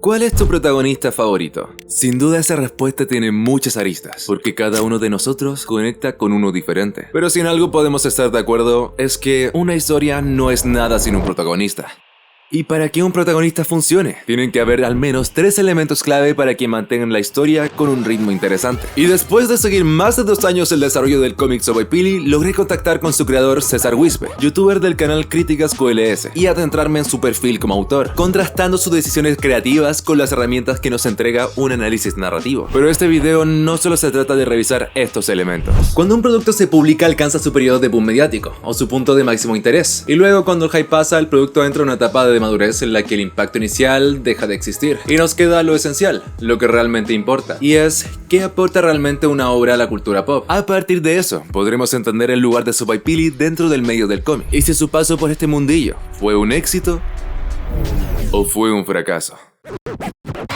¿Cuál es tu protagonista favorito? Sin duda esa respuesta tiene muchas aristas, porque cada uno de nosotros conecta con uno diferente. Pero si en algo podemos estar de acuerdo, es que una historia no es nada sin un protagonista. Y para que un protagonista funcione, tienen que haber al menos 3 elementos clave para que mantengan la historia con un ritmo interesante. Y después de seguir más de 2 años el desarrollo del cómic Sopaipilli, logré contactar con su creador César Wispe, youtuber del canal Críticas QLS, y adentrarme en su perfil como autor, contrastando sus decisiones creativas con las herramientas que nos entrega un análisis narrativo. Pero este video no solo se trata de revisar estos elementos. Cuando un producto se publica alcanza su periodo de boom mediático, o su punto de máximo interés, y luego cuando el hype pasa, el producto entra en una etapa de madurez en la que el impacto inicial deja de existir y nos queda lo esencial, lo que realmente importa, y es qué aporta realmente una obra a la cultura pop. A partir de eso, podremos entender el lugar de Sopaipilli dentro del medio del cómic, y si su paso por este mundillo fue un éxito o fue un fracaso.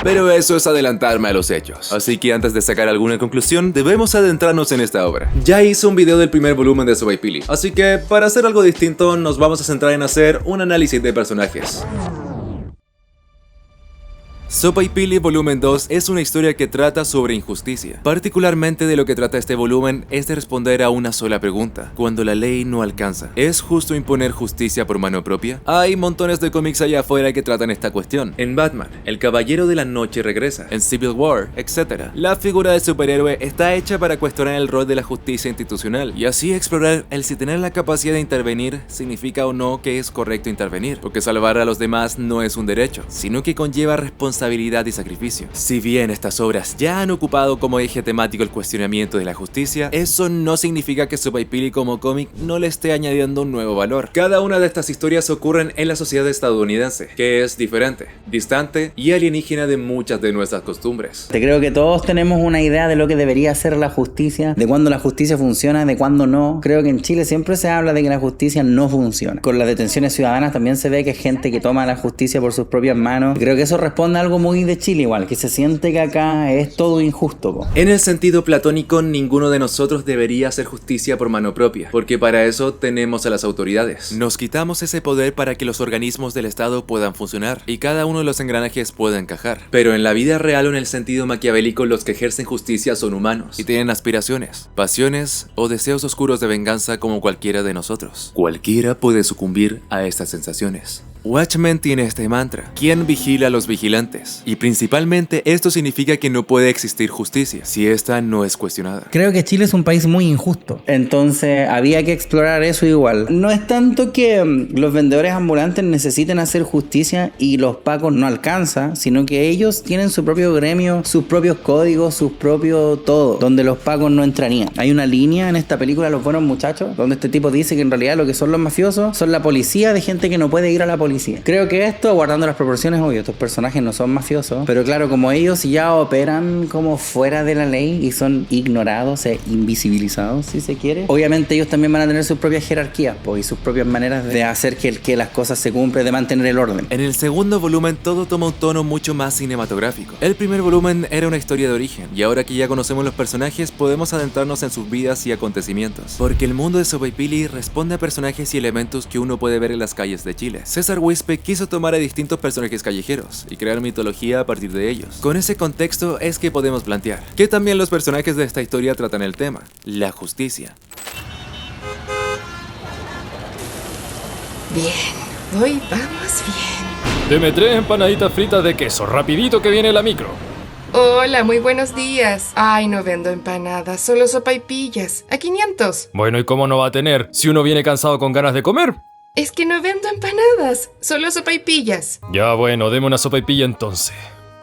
Pero eso es adelantarme a los hechos, así que antes de sacar alguna conclusión, debemos adentrarnos en esta obra. Ya hice un video del primer volumen de Sopaipilli, así que para hacer algo distinto nos vamos a centrar en hacer un análisis de personajes. Sopaipilli Volumen 2 es una historia que trata sobre injusticia. Particularmente de lo que trata este volumen es de responder a una sola pregunta: cuando la ley no alcanza, ¿es justo imponer justicia por mano propia? Hay montones de cómics allá afuera que tratan esta cuestión. En Batman, el Caballero de la Noche regresa. En Civil War, etc. La figura del superhéroe está hecha para cuestionar el rol de la justicia institucional y así explorar el si tener la capacidad de intervenir significa o no que es correcto intervenir, porque salvar a los demás no es un derecho, sino que conlleva responsabilidad y sacrificio. Si bien estas obras ya han ocupado como eje temático el cuestionamiento de la justicia, eso no significa que Sopaipilli como cómic no le esté añadiendo un nuevo valor. Cada una de estas historias ocurren en la sociedad estadounidense, que es diferente, distante y alienígena de muchas de nuestras costumbres. Te creo que todos tenemos una idea de lo que debería ser la justicia, de cuándo la justicia funciona, de cuándo no. Creo que en Chile siempre se habla de que la justicia no funciona. Con las detenciones ciudadanas también se ve que hay gente que toma la justicia por sus propias manos. Creo que eso responde a algo muy de Chile igual, que se siente que acá es todo injusto, po. En el sentido platónico, ninguno de nosotros debería hacer justicia por mano propia, porque para eso tenemos a las autoridades. Nos quitamos ese poder para que los organismos del Estado puedan funcionar y cada uno de los engranajes pueda encajar. Pero en la vida real o en el sentido maquiavélico, los que ejercen justicia son humanos y tienen aspiraciones, pasiones o deseos oscuros de venganza como cualquiera de nosotros. Cualquiera puede sucumbir a estas sensaciones. Watchmen tiene este mantra: ¿quién vigila a los vigilantes? Y principalmente esto significa que no puede existir justicia si esta no es cuestionada. Creo que Chile es un país muy injusto, entonces había que explorar eso igual. No es tanto que los vendedores ambulantes necesiten hacer justicia y los pacos no alcanzan, sino que ellos tienen su propio gremio, sus propios códigos, sus propios todo, donde los pacos no entrarían. Hay una línea en esta película, Los Buenos Muchachos, donde este tipo dice que en realidad lo que son los mafiosos son la policía de gente que no puede ir a la policía. Creo que esto, guardando las proporciones, obvio, estos personajes no son mafiosos, pero claro, como ellos ya operan como fuera de la ley y son ignorados e invisibilizados, si se quiere, obviamente ellos también van a tener sus propias jerarquías, y sus propias maneras de hacer que las cosas se cumplan, de mantener el orden. En el segundo volumen todo toma un tono mucho más cinematográfico. El primer volumen era una historia de origen, y ahora que ya conocemos los personajes podemos adentrarnos en sus vidas y acontecimientos, porque el mundo de Sopaipilli responde a personajes y elementos que uno puede ver en las calles de Chile. César Wispe quiso tomar a distintos personajes callejeros y crear mitología a partir de ellos. Con ese contexto es que podemos plantear que también los personajes de esta historia tratan el tema, la justicia. Bien, hoy vamos bien. Deme 3 empanaditas fritas de queso, rapidito que viene la micro. Hola, muy buenos días. Ay, no vendo empanadas, solo sopaipillas. A 500. Bueno, ¿y cómo no va a tener si uno viene cansado con ganas de comer? Es que no vendo empanadas, solo sopaipillas. Ya bueno, deme una sopaipilla entonces.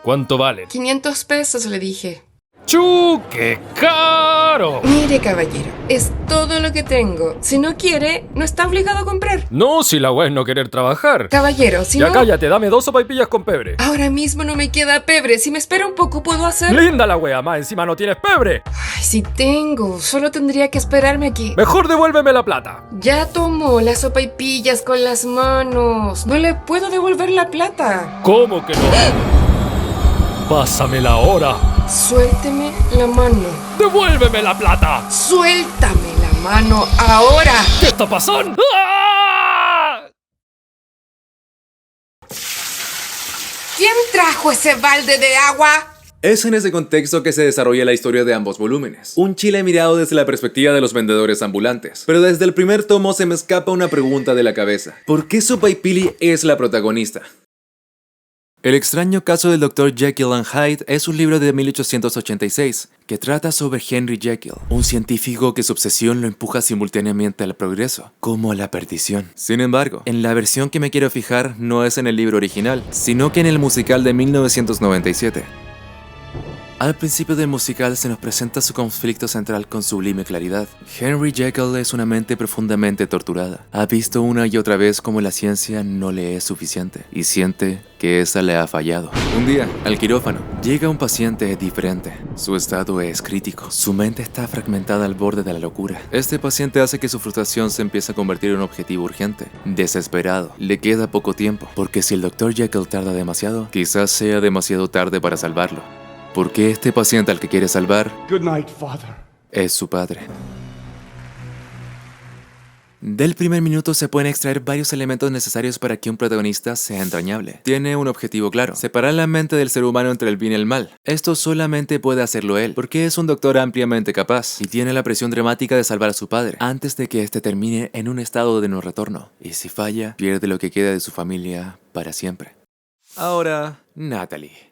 ¿Cuánto vale? 500 pesos le dije. ¡Chu! ¡Qué caro! Mire, caballero, es todo lo que tengo. Si no quiere, no está obligado a comprar. No, si la wea es no querer trabajar. Caballero, si Ya no... cállate, dame 2 sopaipillas con pebre. Ahora mismo no me queda pebre. Si me espera un poco, ¿puedo hacer? Linda la wea, más encima no tienes pebre. Ay, sí tengo. Solo tendría que esperarme aquí. Mejor devuélveme la plata. Ya tomó las sopaipillas con las manos. No le puedo devolver la plata. ¿Cómo que no? Pásamela ahora. Suélteme la mano. ¡Devuélveme la plata! Suéltame la mano ahora. ¿Qué está pasando? ¡Ah! ¿Qué ¿Quién trajo ese balde de agua? Es en ese contexto que se desarrolla la historia de ambos volúmenes. Un Chile mirado desde la perspectiva de los vendedores ambulantes. Pero desde el primer tomo se me escapa una pregunta de la cabeza. ¿Por qué Sopaipilli es la protagonista? El extraño caso del Dr. Jekyll and Hyde es un libro de 1886 que trata sobre Henry Jekyll, un científico que su obsesión lo empuja simultáneamente al progreso, como a la perdición. Sin embargo, en la versión que me quiero fijar no es en el libro original, sino que en el musical de 1997. Al principio del musical se nos presenta su conflicto central con sublime claridad. Henry Jekyll es una mente profundamente torturada. Ha visto una y otra vez cómo la ciencia no le es suficiente y siente que esa le ha fallado. Un día, al quirófano, llega un paciente diferente. Su estado es crítico. Su mente está fragmentada al borde de la locura. Este paciente hace que su frustración se empiece a convertir en un objetivo urgente. Desesperado. Le queda poco tiempo, porque si el Dr. Jekyll tarda demasiado, quizás sea demasiado tarde para salvarlo. Porque este paciente al que quiere salvar Good night, Father. es su padre. Del primer minuto se pueden extraer varios elementos necesarios para que un protagonista sea entrañable. Tiene un objetivo claro: separar la mente del ser humano entre el bien y el mal. Esto solamente puede hacerlo él, porque es un doctor ampliamente capaz y tiene la presión dramática de salvar a su padre antes de que éste termine en un estado de no retorno. Y si falla, pierde lo que queda de su familia para siempre. Ahora, Natalie.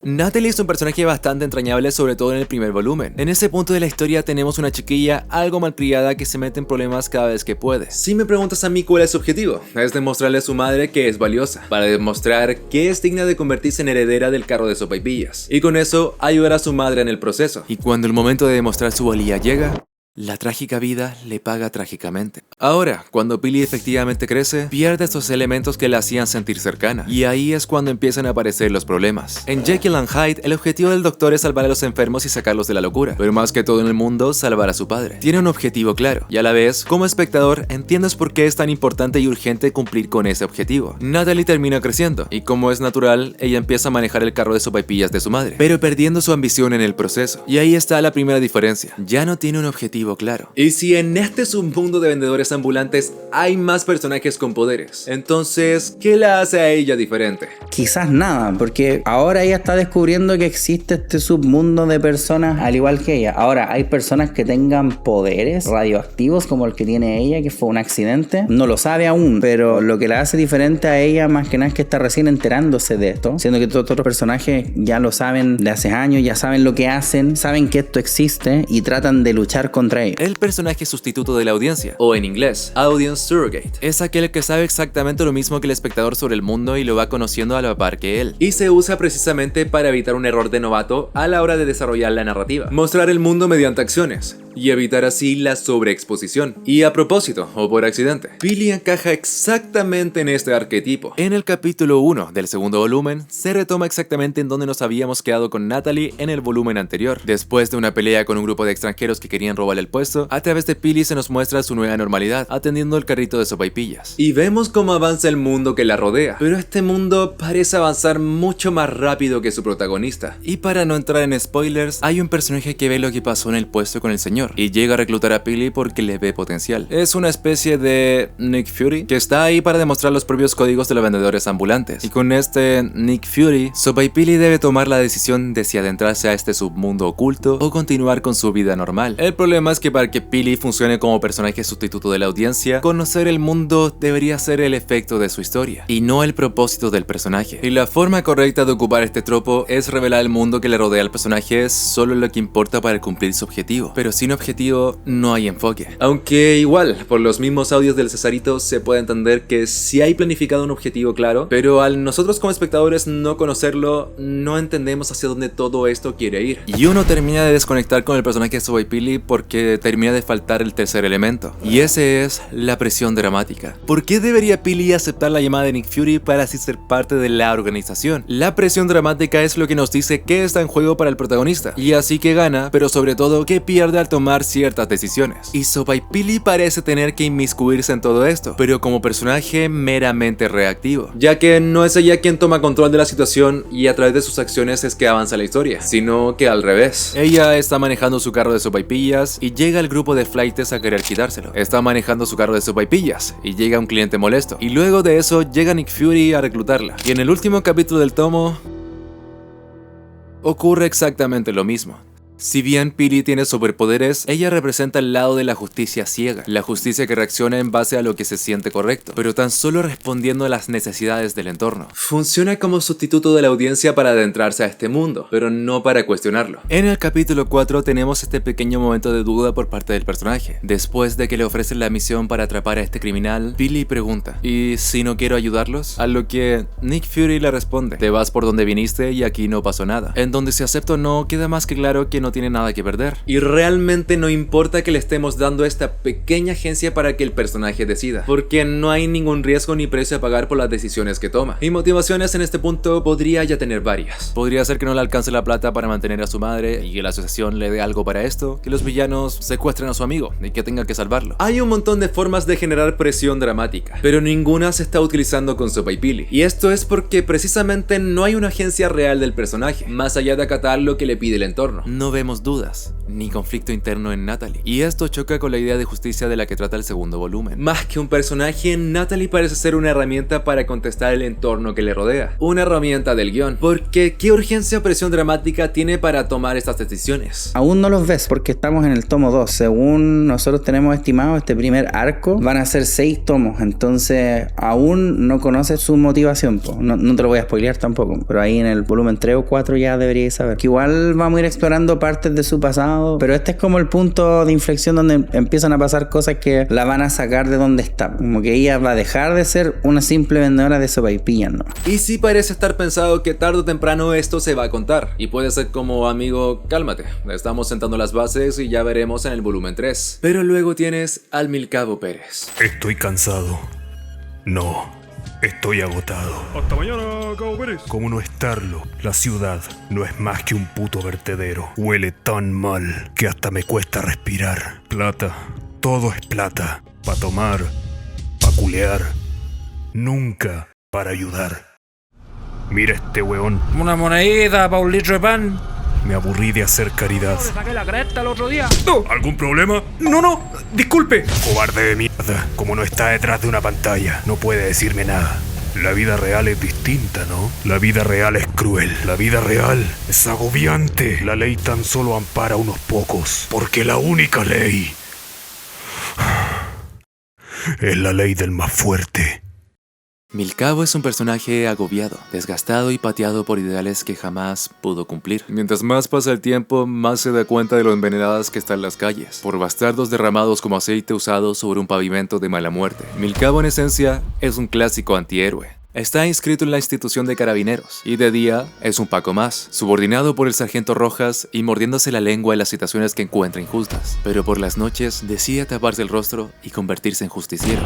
Natalie es un personaje bastante entrañable, sobre todo en el primer volumen. En ese punto de la historia tenemos una chiquilla algo malcriada que se mete en problemas cada vez que puede. Si me preguntas a mí cuál es su objetivo, es demostrarle a su madre que es valiosa, para demostrar que es digna de convertirse en heredera del carro de Sopaipillas, y con eso ayudar a su madre en el proceso. Y cuando el momento de demostrar su valía llega, la trágica vida le paga trágicamente. Ahora, cuando Billy efectivamente crece, pierde estos elementos que la hacían sentir cercana. Y ahí es cuando empiezan a aparecer los problemas. En Jekyll and Hyde, el objetivo del doctor es salvar a los enfermos y sacarlos de la locura. Pero más que todo en el mundo, salvar a su padre. Tiene un objetivo claro. Y a la vez, como espectador, entiendes por qué es tan importante y urgente cumplir con ese objetivo. Natalie termina creciendo. Y como es natural, ella empieza a manejar el carro de sopaipillas de su madre. Pero perdiendo su ambición en el proceso. Y ahí está la primera diferencia. Ya no tiene un objetivo claro. Y si en este submundo de vendedores ambulantes hay más personajes con poderes, entonces, ¿qué la hace a ella diferente? Quizás nada, porque ahora ella está descubriendo que existe este submundo de personas al igual que ella. Ahora, hay personas que tengan poderes radioactivos como el que tiene ella, que fue un accidente. No lo sabe aún, pero lo que la hace diferente a ella más que nada es que está recién enterándose de esto, siendo que todos los otros personajes ya lo saben de hace años, ya saben lo que hacen, saben que esto existe y tratan de luchar contra ello. El personaje sustituto de la audiencia, o en inglés, Audience Surrogate, es aquel que sabe exactamente lo mismo que el espectador sobre el mundo y lo va conociendo a la par que él. Y se usa precisamente para evitar un error de novato a la hora de desarrollar la narrativa. Mostrar el mundo mediante acciones, y evitar así la sobreexposición. Y a propósito, o por accidente, Billy encaja exactamente en este arquetipo. En el capítulo 1 del segundo volumen, se retoma exactamente en donde nos habíamos quedado con Natalie en el volumen anterior. Después de una pelea con un grupo de extranjeros que querían robarle el puesto, a través de Billy se nos muestra su nueva normalidad, atendiendo el carrito de sopaipillas. Y vemos cómo avanza el mundo que la rodea, pero este mundo parece avanzar mucho más rápido que su protagonista. Y para no entrar en spoilers, hay un personaje que ve lo que pasó en el puesto con el señor, y llega a reclutar a Billy porque le ve potencial. Es una especie de Nick Fury, que está ahí para demostrar los propios códigos de los vendedores ambulantes. Y con este Nick Fury, Sopaipilli debe tomar la decisión de si adentrarse a este submundo oculto o continuar con su vida normal. El problema es que para que Billy funcione como personaje sustituto de la audiencia, conocer el mundo debería ser el efecto de su historia, y no el propósito del personaje. Y la forma correcta de ocupar este tropo es revelar el mundo que le rodea al personaje es solo lo que importa para cumplir su objetivo. Pero sin objetivo, no hay enfoque. Aunque igual, por los mismos audios del Cesarito, se puede entender que sí hay planificado un objetivo claro, pero al nosotros como espectadores no conocerlo, no entendemos hacia dónde todo esto quiere ir. Y uno termina de desconectar con el personaje de Sopaipilli porque termina de faltar el tercer elemento, y ese es la presión dramática. ¿Por qué debería Billy aceptar la llamada de Nick Fury para así ser parte de la organización? La presión dramática es lo que nos dice qué está en juego para el protagonista, y así que gana, pero sobre todo que pierde al tomar ciertas decisiones. Y Sopaipilli parece tener que inmiscuirse en todo esto, pero como personaje meramente reactivo, ya que no es ella quien toma control de la situación y a través de sus acciones es que avanza la historia, sino que al revés. Ella está manejando su carro de sopaipillas y llega el grupo de flaites a querer quitárselo. Está manejando su carro de sopaipillas y llega un cliente molesto. Y luego de eso llega Nick Fury a reclutarla. Y en el último capítulo del tomo ocurre exactamente lo mismo. Si bien Pili tiene superpoderes, ella representa el lado de la justicia ciega, la justicia que reacciona en base a lo que se siente correcto, pero tan solo respondiendo a las necesidades del entorno. Funciona como sustituto de la audiencia para adentrarse a este mundo, pero no para cuestionarlo. En el capítulo 4 tenemos este pequeño momento de duda por parte del personaje. Después de que le ofrecen la misión para atrapar a este criminal, Pili pregunta: ¿y si no quiero ayudarlos? A lo que Nick Fury le responde: te vas por donde viniste y aquí no pasó nada. En donde si acepto o no, queda más que claro que no tiene nada que perder. Y realmente no importa que le estemos dando esta pequeña agencia para que el personaje decida, porque no hay ningún riesgo ni precio a pagar por las decisiones que toma. Y motivaciones en este punto podría ya tener varias. Podría ser que no le alcance la plata para mantener a su madre y que la asociación le dé algo para esto, que los villanos secuestren a su amigo y que tenga que salvarlo. Hay un montón de formas de generar presión dramática, pero ninguna se está utilizando con Sopa y Pili. Y esto es porque precisamente no hay una agencia real del personaje, más allá de acatar lo que le pide el entorno. No vemos dudas ni conflicto interno en Natalie, y esto choca con la idea de justicia de la que trata el segundo volumen. Más que un personaje, Natalie parece ser una herramienta para contestar el entorno que le rodea, una herramienta del guión, porque ¿qué urgencia o presión dramática tiene para tomar estas decisiones? Aún no los ves porque estamos en el tomo 2. Según nosotros tenemos estimado, este primer arco van a ser 6 tomos, entonces aún no conoces su motivación. No te lo voy a spoilear tampoco, pero ahí en el volumen 3 o 4 ya deberíais saber que igual vamos a ir explorando partes de su pasado, pero este es como el punto de inflexión donde empiezan a pasar cosas que la van a sacar de donde está, como que ella va a dejar de ser una simple vendedora de sopaipillas, ¿no? Y sí parece estar pensado que tarde o temprano esto se va a contar, y puede ser como: amigo, cálmate, estamos sentando las bases y ya veremos en el volumen 3. Pero luego tienes al Milcavo Pérez. Estoy cansado. No, estoy agotado. Hasta mañana, Cabo Pérez. ¿Cómo no estarlo? La ciudad no es más que un puto vertedero. Huele tan mal que hasta me cuesta respirar. Plata, todo es plata. Pa' tomar, pa' culear, nunca para ayudar. Mira este weón. Una monedita pa' un litro de pan. Me aburrí de hacer caridad. Le saqué la cresta el otro día. ¿Algún problema? No, disculpe. Cobarde de mierda. Como no está detrás de una pantalla, no puede decirme nada. La vida real es distinta, ¿no? La vida real es cruel. La vida real es agobiante. La ley tan solo ampara a unos pocos. Porque la única ley es la ley del más fuerte. Milcavo es un personaje agobiado, desgastado y pateado por ideales que jamás pudo cumplir. Mientras más pasa el tiempo, más se da cuenta de lo envenenadas que están las calles, por bastardos derramados como aceite usado sobre un pavimento de mala muerte. Milcavo en esencia es un clásico antihéroe. Está inscrito en la institución de carabineros, y de día es un Paco más, subordinado por el sargento Rojas y mordiéndose la lengua en las situaciones que encuentra injustas. Pero por las noches decide taparse el rostro y convertirse en justiciero,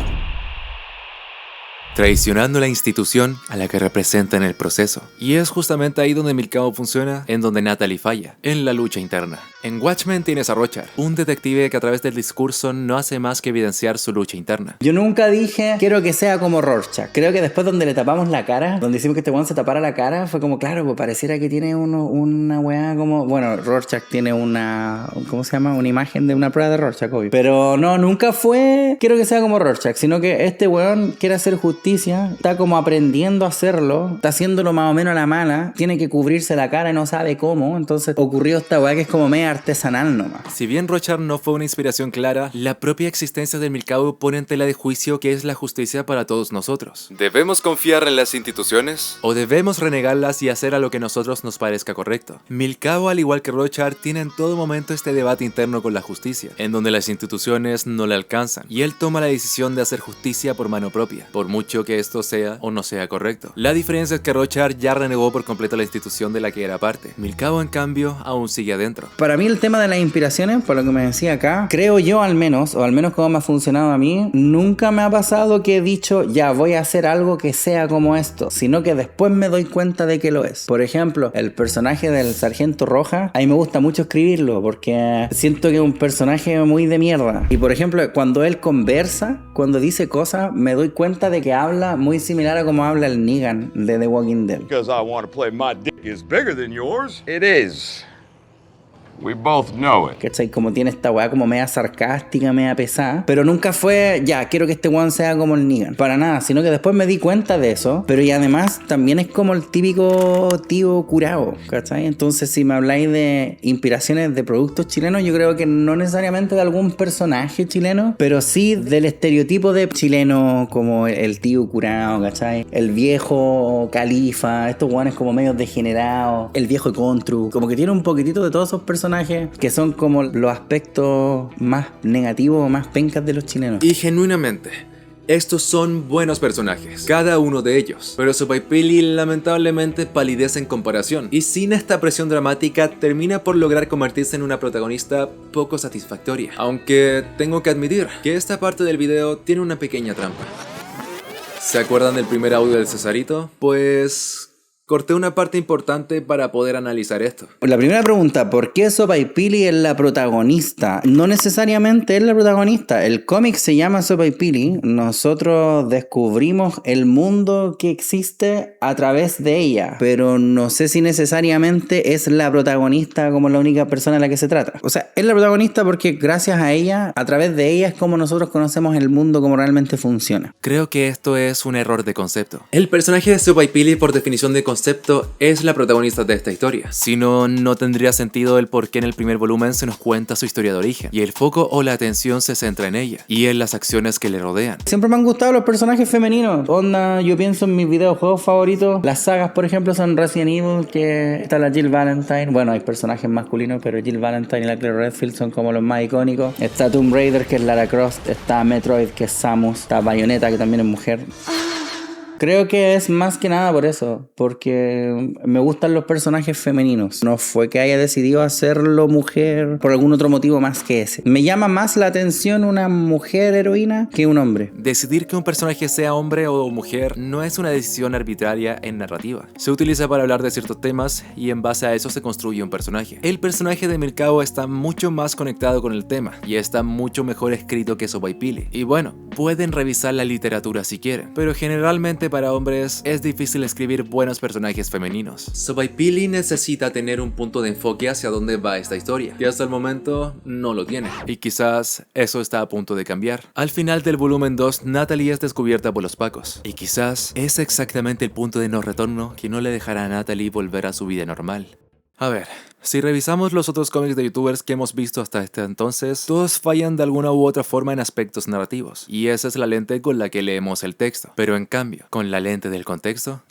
traicionando la institución a la que representa en el proceso. Y es justamente ahí donde Milcavo funciona, en donde Natalie falla, en la lucha interna. En Watchmen tienes a Rorschach, un detective que a través del discurso no hace más que evidenciar su lucha interna. Yo nunca dije quiero que sea como Rorschach. Creo que después donde le tapamos la cara, donde hicimos que este weón se tapara la cara, fue como claro, pues pareciera que tiene una weá como... Bueno, Rorschach tiene una... ¿Cómo se llama? Una imagen de una prueba de Rorschach, obvio. Pero no, nunca fue quiero que sea como Rorschach, sino que este weón quiere hacer justicia, está como aprendiendo a hacerlo, está haciéndolo más o menos a la mala, tiene que cubrirse la cara y no sabe cómo, entonces ocurrió esta weá que es como media artesanal nomás. Si bien Rorschach no fue una inspiración clara, la propia existencia del Milcavo pone en tela de juicio qué es la justicia para todos nosotros. ¿Debemos confiar en las instituciones? ¿O debemos renegarlas y hacer a lo que a nosotros nos parezca correcto? Milcavo, al igual que Rorschach, tiene en todo momento este debate interno con la justicia, en donde las instituciones no le alcanzan, y él toma la decisión de hacer justicia por mano propia, por mucho que esto sea o no sea correcto. La diferencia es que Rorschach ya renegó por completo la institución de la que era parte. Milcavo, en cambio, aún sigue adentro. Para mí el tema de las inspiraciones, por lo que me decía acá, creo yo al menos, o al menos como me ha funcionado a mí, nunca me ha pasado que he dicho ya voy a hacer algo que sea como esto, sino que después me doy cuenta de que lo es. Por ejemplo, el personaje del sargento Rojas, a mí me gusta mucho escribirlo porque siento que es un personaje muy de mierda. Y por ejemplo, cuando él conversa, cuando dice cosas, me doy cuenta de que habla muy similar a como habla el Negan de The Walking Dead. Because I want to play my dick is bigger than yours. It is. We both know it. ¿Cachai? Como tiene esta weá como media sarcástica, media pesada. Pero nunca fue, ya, quiero que este weón sea como el Negan. Para nada, sino que después me di cuenta de eso. Pero y además también es como el típico tío curado, ¿cachai? Entonces si me habláis de inspiraciones de productos chilenos, yo creo que no necesariamente de algún personaje chileno, pero sí del estereotipo de chileno como el tío curado, ¿cachai? El viejo califa, estos weones como medio degenerados, el viejo contru. Como que tiene un poquitito de todos esos personajes que son como los aspectos más negativos o más pencas de los chilenos. Y genuinamente, estos son buenos personajes, cada uno de ellos, pero Sopaipilli lamentablemente palidece en comparación, y sin esta presión dramática termina por lograr convertirse en una protagonista poco satisfactoria. Aunque tengo que admitir que esta parte del video tiene una pequeña trampa. ¿Se acuerdan del primer audio del Cesarito? Pues corté una parte importante para poder analizar esto. La primera pregunta, ¿por qué Sopaipilli es la protagonista? No necesariamente es la protagonista. El cómic se llama Sopaipilli. Nosotros descubrimos el mundo que existe a través de ella, pero no sé si necesariamente es la protagonista como la única persona de la que se trata. O sea, es la protagonista porque gracias a ella, a través de ella es como nosotros conocemos el mundo, como realmente funciona. Creo que esto es un error de concepto. El personaje de Sopaipilli, por definición de concepto, es la protagonista de esta historia. Si no, no tendría sentido el por qué en el primer volumen se nos cuenta su historia de origen, y el foco o la atención se centra en ella, y en las acciones que le rodean. Siempre me han gustado los personajes femeninos. Onda, yo pienso en mis videojuegos favoritos. Las sagas, por ejemplo, son Resident Evil, que está la Jill Valentine. Bueno, hay personajes masculinos, pero Jill Valentine y la Claire Redfield son como los más icónicos. Está Tomb Raider, que es Lara Croft. Está Metroid, que es Samus. Está Bayonetta, que también es mujer. Creo que es más que nada por eso, porque me gustan los personajes femeninos. No fue que haya decidido hacerlo mujer por algún otro motivo más que ese. Me llama más la atención una mujer heroína que un hombre. Decidir que un personaje sea hombre o mujer no es una decisión arbitraria en narrativa. Se utiliza para hablar de ciertos temas y en base a eso se construye un personaje. El personaje de Milcao está mucho más conectado con el tema y está mucho mejor escrito que Sopaipilli. Y bueno, pueden revisar la literatura si quieren, pero generalmente para hombres es difícil escribir buenos personajes femeninos. Sopaipilli necesita tener un punto de enfoque hacia dónde va esta historia, que hasta el momento no lo tiene. Y quizás eso está a punto de cambiar. Al final del volumen 2, Natalie es descubierta por los Pacos. Y quizás es exactamente el punto de no retorno que no le dejará a Natalie volver a su vida normal. A ver, si revisamos los otros cómics de youtubers que hemos visto hasta este entonces, todos fallan de alguna u otra forma en aspectos narrativos, y esa es la lente con la que leemos el texto. Pero en cambio, con la lente del contexto,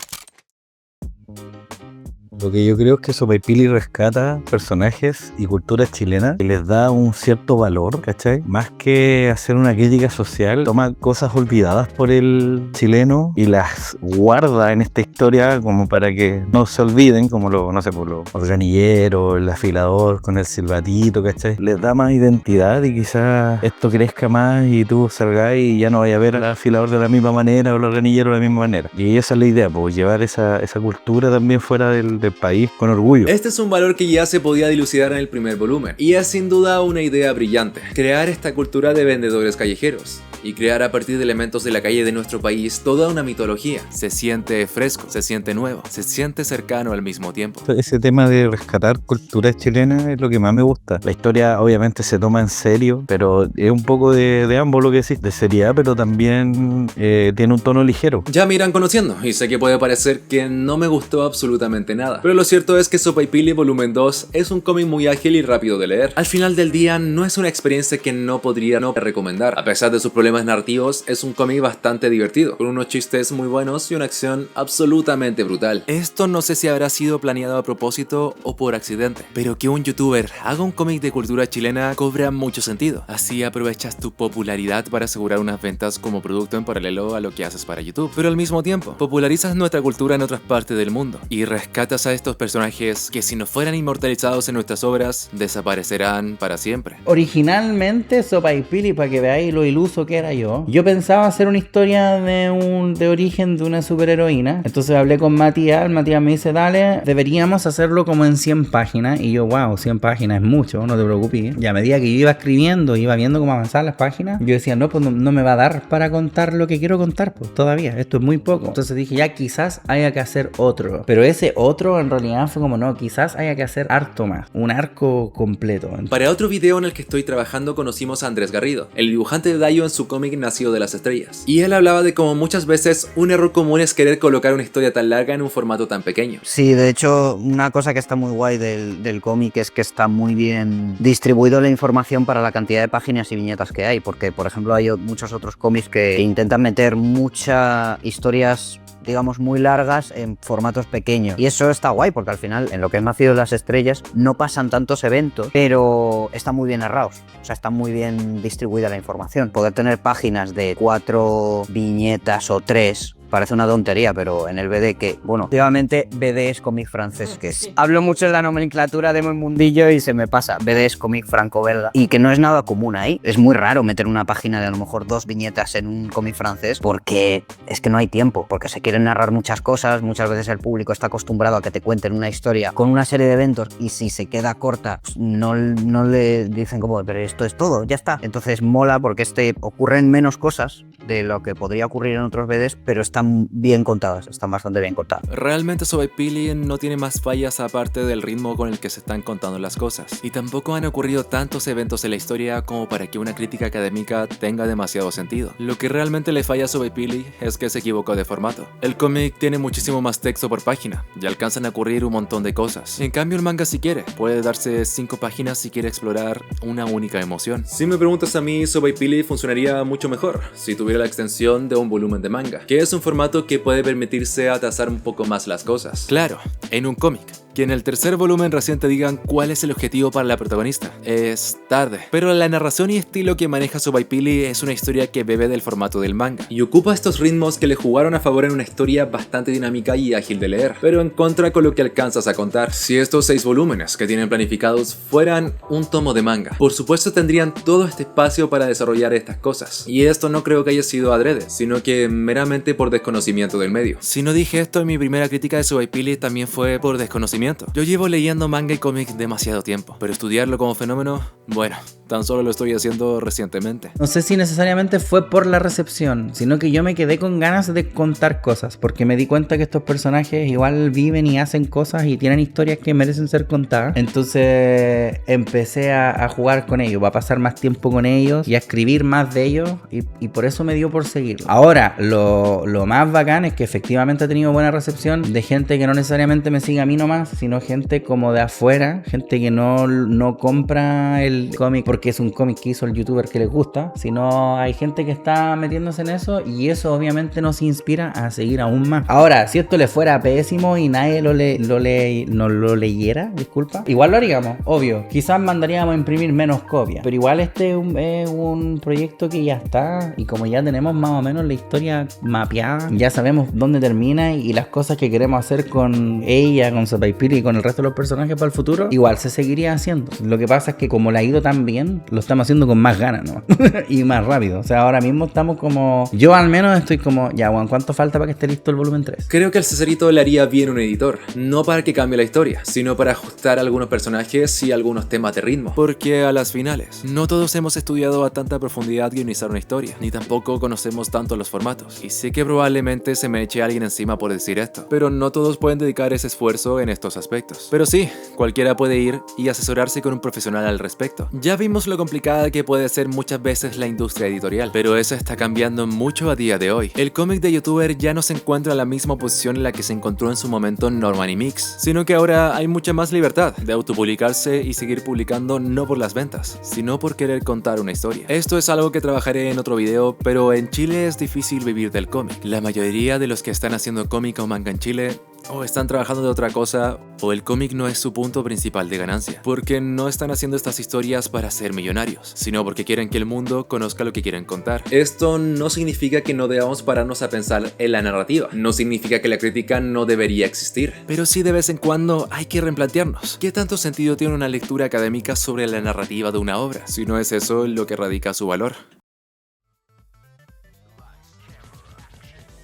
Lo que yo creo es que Sopaipilli rescata personajes y culturas chilenas y les da un cierto valor, ¿cachai? Más que hacer una crítica social, toma cosas olvidadas por el chileno y las guarda en esta historia como para que no se olviden, como no sé, por los organilleros, el afilador con el silbatito, ¿cachai? Les da más identidad y quizás esto crezca más y tú salgas y ya no vayas a ver al afilador de la misma manera o al organillero de la misma manera. Y esa es la idea, pues llevar esa cultura también fuera del país con orgullo. Este es un valor que ya se podía dilucidar en el primer volumen, y es sin duda una idea brillante: crear esta cultura de vendedores callejeros y crear a partir de elementos de la calle de nuestro país toda una mitología. Se siente fresco, se siente nuevo, se siente cercano al mismo tiempo. Ese tema de rescatar culturas chilenas es lo que más me gusta. La historia obviamente se toma en serio, pero es un poco de ambos lo que decís, de seriedad, pero también tiene un tono ligero. Ya me irán conociendo, y sé que puede parecer que no me gustó absolutamente nada, pero lo cierto es que Sopaipilli Volumen 2 es un cómic muy ágil y rápido de leer. Al final del día no es una experiencia que no podría no recomendar. A pesar de sus problemas narrativos, es un cómic bastante divertido, con unos chistes muy buenos y una acción absolutamente brutal. Esto no sé si habrá sido planeado a propósito o por accidente, pero que un youtuber haga un cómic de cultura chilena cobra mucho sentido. Así aprovechas tu popularidad para asegurar unas ventas como producto en paralelo a lo que haces para YouTube, pero al mismo tiempo popularizas nuestra cultura en otras partes del mundo y rescatas a estos personajes que, si no fueran inmortalizados en nuestras obras, desaparecerán para siempre. Originalmente Sopaipilli, para que veáis lo iluso que era yo pensaba hacer una historia de origen de una superheroína. Entonces hablé con Matías. Matías me dice, dale, deberíamos hacerlo como en 100 páginas. Y yo, wow, 100 páginas es mucho, no te preocupes. Y a medida que yo iba escribiendo, iba viendo cómo avanzaban las páginas, yo decía, no, pues no me va a dar para contar lo que quiero contar, pues todavía, esto es muy poco. Entonces dije, ya quizás haya que hacer otro, pero ese otro pero en realidad fue como no, quizás haya que hacer harto más, un arco completo. Para otro video en el que estoy trabajando conocimos a Andrés Garrido, el dibujante de Dayo en su cómic Nacido de las Estrellas. Y él hablaba de cómo muchas veces un error común es querer colocar una historia tan larga en un formato tan pequeño. Sí, de hecho, una cosa que está muy guay del cómic es que está muy bien distribuido la información para la cantidad de páginas y viñetas que hay, porque por ejemplo hay muchos otros cómics que intentan meter muchas historias, digamos, muy largas en formatos pequeños. Y eso está guay porque al final, en lo que es Nacido de las Estrellas, no pasan tantos eventos, pero están muy bien narrados. O sea, está muy bien distribuida la información. Poder tener páginas de 4 viñetas o 3 parece una tontería, pero en el BD que, bueno, últimamente BD es cómic francés, que es... Hablo mucho en la nomenclatura de mi mundillo y se me pasa. BD es cómic franco-belga y que no es nada común ahí. Es muy raro meter una página de a lo mejor 2 viñetas en un cómic francés porque es que no hay tiempo, porque se quieren narrar muchas cosas, muchas veces el público está acostumbrado a que te cuenten una historia con una serie de eventos y si se queda corta, pues no le dicen como, pero esto es todo, ya está. Entonces mola porque ocurren menos cosas de lo que podría ocurrir en otros BDs, pero están bien contadas, están bastante bien contadas. Realmente Sobaipilli no tiene más fallas aparte del ritmo con el que se están contando las cosas. Y tampoco han ocurrido tantos eventos en la historia como para que una crítica académica tenga demasiado sentido. Lo que realmente le falla a Sobaipilli es que se equivocó de formato. El cómic tiene muchísimo más texto por página, y alcanzan a ocurrir un montón de cosas. En cambio el manga si quiere, puede darse 5 páginas si quiere explorar una única emoción. Si me preguntas a mí, Sobaipilli funcionaría mucho mejor si tuviera la extensión de un volumen de manga, que es un formato que puede permitirse atrasar un poco más las cosas. Claro, en un cómic. Que en el tercer volumen recién te digan cuál es el objetivo para la protagonista. Es tarde. Pero la narración y estilo que maneja Sobaipilli es una historia que bebe del formato del manga. Y ocupa estos ritmos que le jugaron a favor en una historia bastante dinámica y ágil de leer. Pero en contra con lo que alcanzas a contar. Si estos 6 volúmenes que tienen planificados fueran un tomo de manga, por supuesto tendrían todo este espacio para desarrollar estas cosas. Y esto no creo que haya sido adrede, sino que meramente por desconocimiento del medio. Si no dije esto, mi primera crítica de Sobaipilli también fue por desconocimiento. Yo llevo leyendo manga y cómic demasiado tiempo, pero estudiarlo como fenómeno, bueno, tan solo lo estoy haciendo recientemente. No sé si necesariamente fue por la recepción, sino que yo me quedé con ganas de contar cosas, porque me di cuenta que estos personajes igual viven y hacen cosas y tienen historias que merecen ser contadas. Entonces empecé a jugar con ellos, a pasar más tiempo con ellos y a escribir más de ellos, y por eso me dio por seguirlo. Ahora, lo más bacán es que efectivamente ha tenido buena recepción de gente que no necesariamente me sigue a mí nomás, sino gente como de afuera, gente que no compra el cómic porque es un cómic que hizo el youtuber que les gusta, sino hay gente que está metiéndose en eso y eso obviamente nos inspira a seguir aún más. Ahora, si esto le fuera pésimo y nadie no lo leyera, disculpa, igual lo haríamos, obvio, quizás mandaríamos a imprimir menos copias, pero igual este es un proyecto que ya está y como ya tenemos más o menos la historia mapeada, ya sabemos dónde termina y las cosas que queremos hacer con ella, con Sobaipilli y con el resto de los personajes para el futuro, igual se seguiría haciendo. Lo que pasa es que como le ha ido tan bien, lo estamos haciendo con más ganas, ¿no? Y más rápido. O sea, ahora mismo estamos como... Yo al menos estoy como... Ya, bueno, ¿cuánto falta para que esté listo el volumen 3? Creo que al Cesarito le haría bien un editor. No para que cambie la historia, sino para ajustar algunos personajes y algunos temas de ritmo. Porque a las finales, no todos hemos estudiado a tanta profundidad guionizar una historia, ni tampoco conocemos tanto los formatos. Y sé que probablemente se me eche alguien encima por decir esto, pero no todos pueden dedicar ese esfuerzo en estos aspectos. Pero sí, cualquiera puede ir y asesorarse con un profesional al respecto. Ya vimos lo complicada que puede ser muchas veces la industria editorial, pero eso está cambiando mucho a día de hoy. El cómic de youtuber ya no se encuentra en la misma posición en la que se encontró en su momento Norman y Mix, sino que ahora hay mucha más libertad de autopublicarse y seguir publicando no por las ventas, sino por querer contar una historia. Esto es algo que trabajaré en otro video, pero en Chile es difícil vivir del cómic. La mayoría de los que están haciendo cómic o manga en Chile o están trabajando de otra cosa, o el cómic no es su punto principal de ganancia, porque no están haciendo estas historias para ser millonarios, sino porque quieren que el mundo conozca lo que quieren contar. Esto no significa que no debamos pararnos a pensar en la narrativa, no significa que la crítica no debería existir, pero sí de vez en cuando hay que replantearnos ¿qué tanto sentido tiene una lectura académica sobre la narrativa de una obra? Si no es eso lo que radica su valor.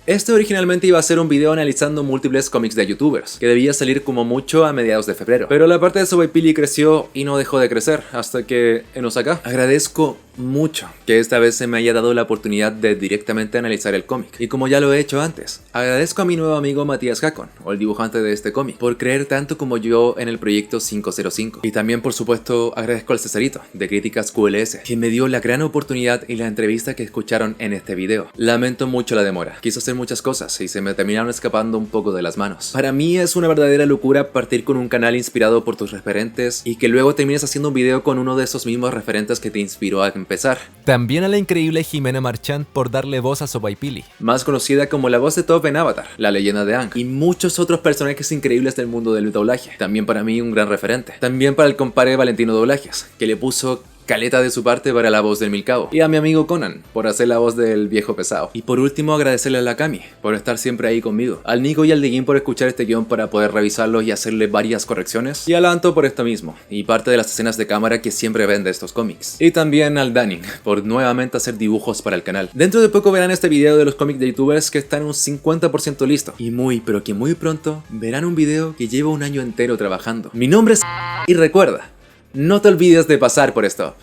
Este originalmente iba a ser un video analizando múltiples cómics de youtubers, que debía salir como mucho a mediados de febrero. Pero la parte de Sobaipili creció y no dejó de crecer, hasta que enos acá. Agradezco mucho que esta vez se me haya dado la oportunidad de directamente analizar el cómic, y como ya lo he hecho antes, agradezco a mi nuevo amigo Matías Hakon, o el dibujante de este cómic, por creer tanto como yo en el proyecto 505, y también por supuesto agradezco al Cesarito de Críticas QLS, que me dio la gran oportunidad y la entrevista que escucharon en este video. Lamento mucho la demora, quise hacer muchas cosas y se me terminaron escapando un poco de las manos. Para mí es una verdadera locura partir con un canal inspirado por tus referentes y que luego termines haciendo un video con uno de esos mismos referentes que te inspiró a empezar. También a la increíble Jimena Marchand por darle voz a Sobaipili, más conocida como la voz de Toph en Avatar, la leyenda de Aang, y muchos otros personajes increíbles del mundo del doblaje. También para mí un gran referente. También para el compadre Valentino Doblajes, que le puso caleta de su parte para la voz del Milcao, y a mi amigo Conan por hacer la voz del viejo pesado. Y por último agradecerle a la Cami por estar siempre ahí conmigo, al Nico y al Diguín por escuchar este guión para poder revisarlo y hacerle varias correcciones, y al Anto por esto mismo y parte de las escenas de cámara que siempre ven de estos cómics, y también al Danning por nuevamente hacer dibujos para el canal. Dentro de poco verán este video de los cómics de youtubers que están un 50% listo, y muy pero que muy pronto verán un video que lleva un año entero trabajando. Mi nombre es y recuerda, no te olvides de pasar por esto.